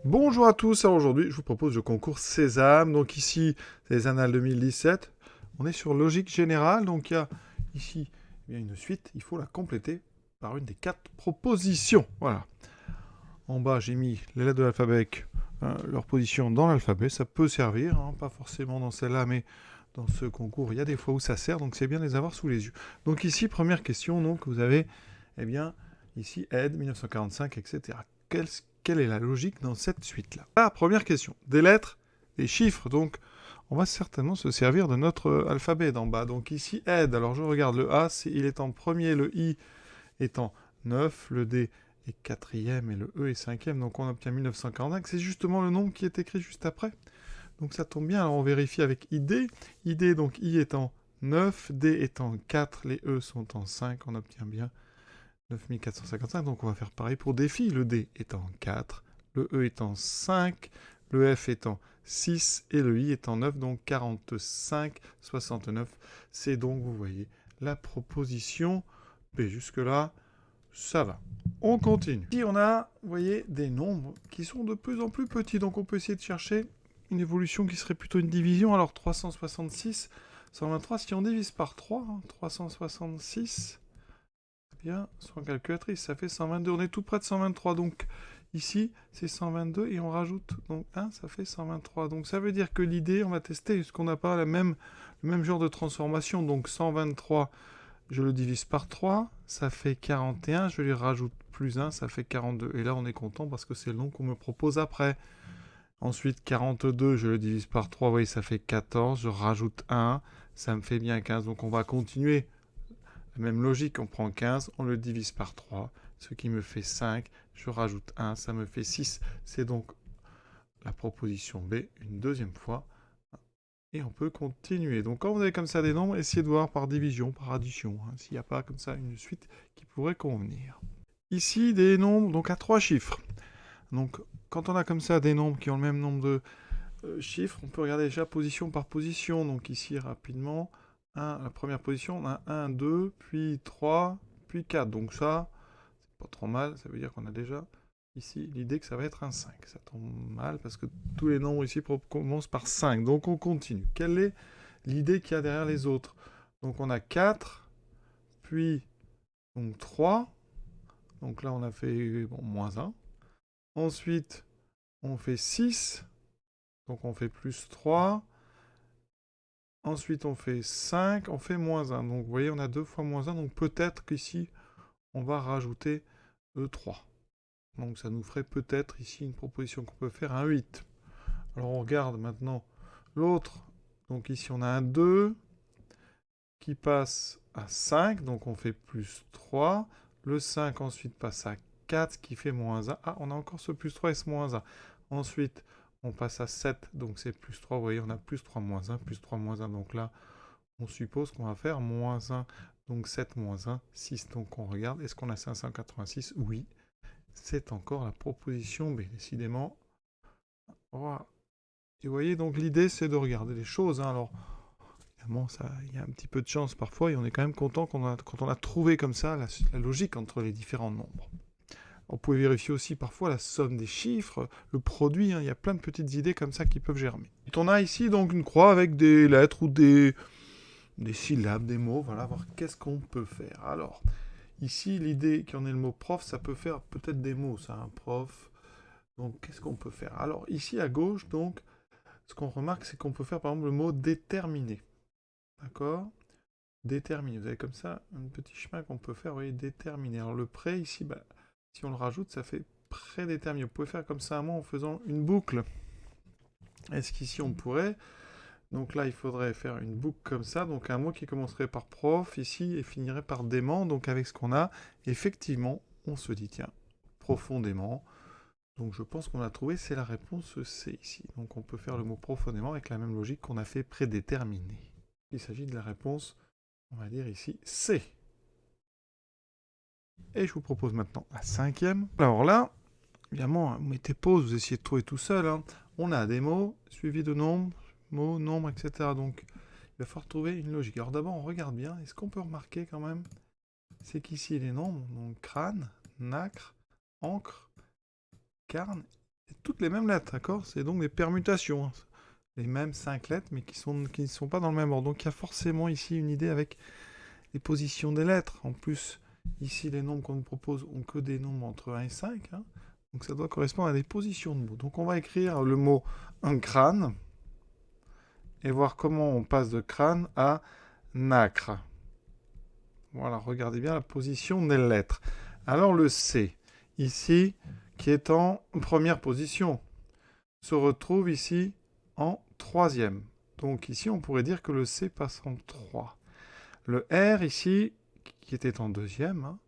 Bonjour à tous, alors aujourd'hui je vous propose le concours Sésame, donc ici c'est les annales 2017, on est sur logique générale, donc il y a ici une suite, il faut la compléter par une des 4 propositions, voilà. En bas j'ai mis les lettres de l'alphabet avec leur position dans l'alphabet, ça peut servir, hein, pas forcément dans celle-là, mais dans ce concours il y a des fois où ça sert, donc c'est bien de les avoir sous les yeux. Donc ici, première question, donc vous avez, eh bien, ici aide, 1945, etc. Quelle est la logique dans cette suite-là? Ah, première question. Des lettres, des chiffres, donc on va certainement se servir de notre alphabet d'en bas. Donc ici, aide. Alors je regarde le A, il est en premier, le I est en 9, le D est quatrième et le E est cinquième. Donc on obtient 1945. C'est justement le nombre qui est écrit juste après. Donc ça tombe bien. Alors on vérifie avec ID. ID, donc I est en 9, D est en 4, les E sont en 5. On obtient bien 9455, donc on va faire pareil pour défi. Le D est en 4, le E est en 5, le F est en 6 et le I est en 9, donc 45, 69. C'est donc, vous voyez, la proposition B. Jusque-là, ça va. On continue. Ici, on a, vous voyez, des nombres qui sont de plus en plus petits, donc on peut essayer de chercher une évolution qui serait plutôt une division. Alors 366, 123, si on divise par 3, 366... bien, sur calculatrice, ça fait 122. On est tout près de 123, donc ici, c'est 122, et on rajoute donc 1, ça fait 123. Donc ça veut dire que l'idée, on va tester, est-ce qu'on n'a pas le même genre de transformation. Donc 123, je le divise par 3, ça fait 41, je lui rajoute plus 1, ça fait 42. Et là, on est content parce que c'est le nom qu'on me propose après. Ensuite, 42, je le divise par 3, vous voyez, ça fait 14, je rajoute 1, ça me fait bien 15. Donc on va continuer. Même logique, on prend 15, on le divise par 3, ce qui me fait 5, je rajoute 1, ça me fait 6. C'est donc la proposition B une deuxième fois. Et on peut continuer. Donc quand vous avez comme ça des nombres, essayez de voir par division, par addition, hein, s'il n'y a pas comme ça une suite qui pourrait convenir. Ici, des nombres donc à 3 chiffres. Donc quand on a comme ça des nombres qui ont le même nombre de chiffres, on peut regarder déjà position par position. Donc ici, rapidement, la première position, on a 1, 2, puis 3, puis 4. Donc ça, c'est pas trop mal. Ça veut dire qu'on a déjà ici l'idée que ça va être un 5. Ça tombe mal parce que tous les nombres ici commencent par 5. Donc on continue. Quelle est l'idée qu'il y a derrière les autres? Donc on a 4, puis donc 3. Donc là, on a fait moins 1. Ensuite, on fait 6. Donc on fait plus 3. Ensuite, on fait 5, on fait moins 1. Donc, vous voyez, on a 2 fois moins 1. Donc, peut-être qu'ici, on va rajouter 3. Donc, ça nous ferait peut-être ici une proposition qu'on peut faire, un 8. Alors, on regarde maintenant l'autre. Donc, ici, on a un 2 qui passe à 5. Donc, on fait plus 3. Le 5, ensuite, passe à 4, ce qui fait moins 1. Ah, on a encore ce plus 3 et ce moins 1. Ensuite, on passe à 7. Donc, c'est plus 3. Vous voyez, on a plus 3, moins 1, plus 3, moins 1. Donc là, on suppose qu'on va faire moins 1, donc 7 moins 1, 6. Donc on regarde, est-ce qu'on a 586? Oui, c'est encore la proposition B, décidément. Voilà. Et vous voyez, donc l'idée, c'est de regarder les choses. Hein. Alors, évidemment, il y a un petit peu de chance parfois, et on est quand même content quand on a trouvé comme ça la logique entre les différents nombres. On peut vérifier aussi parfois la somme des chiffres, le produit, hein. Il y a plein de petites idées comme ça qui peuvent germer. Et on a ici donc une croix avec des lettres ou des syllabes, des mots, voilà, voir qu'est-ce qu'on peut faire. Alors, ici, l'idée qu'il y en ait le mot prof, ça peut faire peut-être des mots, ça, un prof. Donc, qu'est-ce qu'on peut faire? Alors, ici, à gauche, donc, ce qu'on remarque, c'est qu'on peut faire, par exemple, le mot déterminer. D'accord? Déterminer. Vous avez comme ça un petit chemin qu'on peut faire, vous voyez, déterminer. Alors, le pré, ici, bah, si on le rajoute, ça fait prédéterminer. Vous pouvez faire comme ça un mot en faisant une boucle. Est-ce qu'ici, on pourrait... Donc là, il faudrait faire une boucle comme ça. Donc un mot qui commencerait par prof ici et finirait par dément. Donc avec ce qu'on a, effectivement, on se dit, tiens, profondément. Donc je pense qu'on a trouvé, c'est la réponse C ici. Donc on peut faire le mot profondément avec la même logique qu'on a fait prédéterminer. Il s'agit de la réponse, on va dire ici, C. Et je vous propose maintenant la cinquième. Alors là, évidemment, vous mettez pause, vous essayez de trouver tout seul. Hein. On a des mots suivis de nombres, mots, nombres, etc. Donc il va falloir trouver une logique. Alors d'abord, on regarde bien. Et ce qu'on peut remarquer quand même, c'est qu'ici, les nombres, donc crâne, nacre, encre, carne c'est toutes les mêmes lettres, d'accord? C'est donc des permutations, hein. Les mêmes 5 lettres, mais qui ne sont pas dans le même ordre. Donc il y a forcément ici une idée avec les positions des lettres. En plus, ici, les nombres qu'on nous propose ont que des nombres entre 1 et 5. Hein. Donc ça doit correspondre à des positions de mots. Donc on va écrire le mot un crâne et voir comment on passe de crâne à nacre. Voilà, regardez bien la position des lettres. Alors le C, ici, qui est en première position, se retrouve ici en troisième. Donc ici, on pourrait dire que le C passe en 3. Le R ici, qui était en deuxième, hein,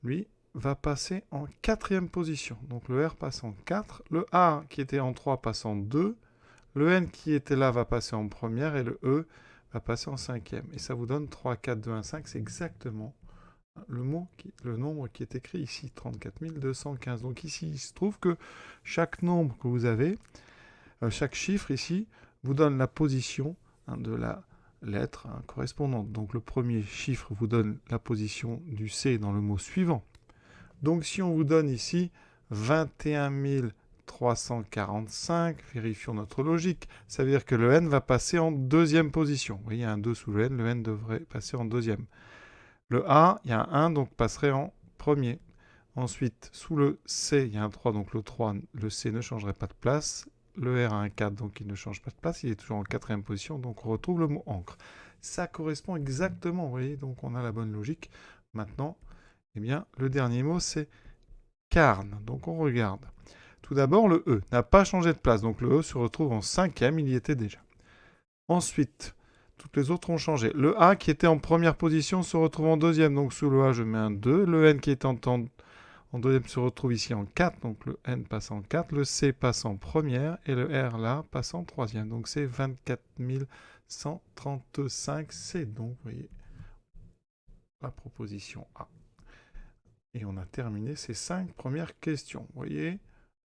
lui, va passer en quatrième position. Donc le R passe en 4. Le A, qui était en 3, passe en 2. Le N, qui était là, va passer en première. Et le E va passer en cinquième. Et ça vous donne 3, 4, 2, 1, 5. C'est exactement le nombre qui est écrit ici, 34 215. Donc ici, il se trouve que chaque nombre que vous avez, chaque chiffre ici, vous donne la position de la lettre correspondante. Donc le premier chiffre vous donne la position du C dans le mot suivant. Donc si on vous donne ici 21 345, vérifions notre logique, ça veut dire que le N va passer en deuxième position. Vous voyez, il y a un 2 sous le N devrait passer en deuxième. Le A, il y a un 1, donc passerait en premier. Ensuite, sous le C, il y a un 3, donc le 3, le C ne changerait pas de place. Le R a un 4, donc il ne change pas de place. Il est toujours en quatrième position, donc on retrouve le mot encre. Ça correspond exactement, vous voyez, donc on a la bonne logique. Maintenant, eh bien, le dernier mot, c'est carne. Donc on regarde. Tout d'abord, le E n'a pas changé de place, donc le E se retrouve en cinquième, il y était déjà. Ensuite, toutes les autres ont changé. Le A qui était en première position se retrouve en deuxième, donc sous le A, je mets un 2. Le N qui est en deuxième se retrouve ici en 4, donc le N passe en 4, le C passe en première, et le R là passe en troisième. Donc c'est 24 135 C. Donc vous voyez la proposition A. Et on a terminé ces 5 premières questions. Vous voyez,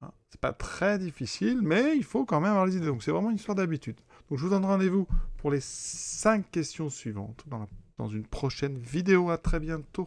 hein, c'est pas très difficile, mais il faut quand même avoir les idées. Donc c'est vraiment une histoire d'habitude. Donc je vous donne rendez-vous pour les 5 questions suivantes dans une prochaine vidéo. À très bientôt.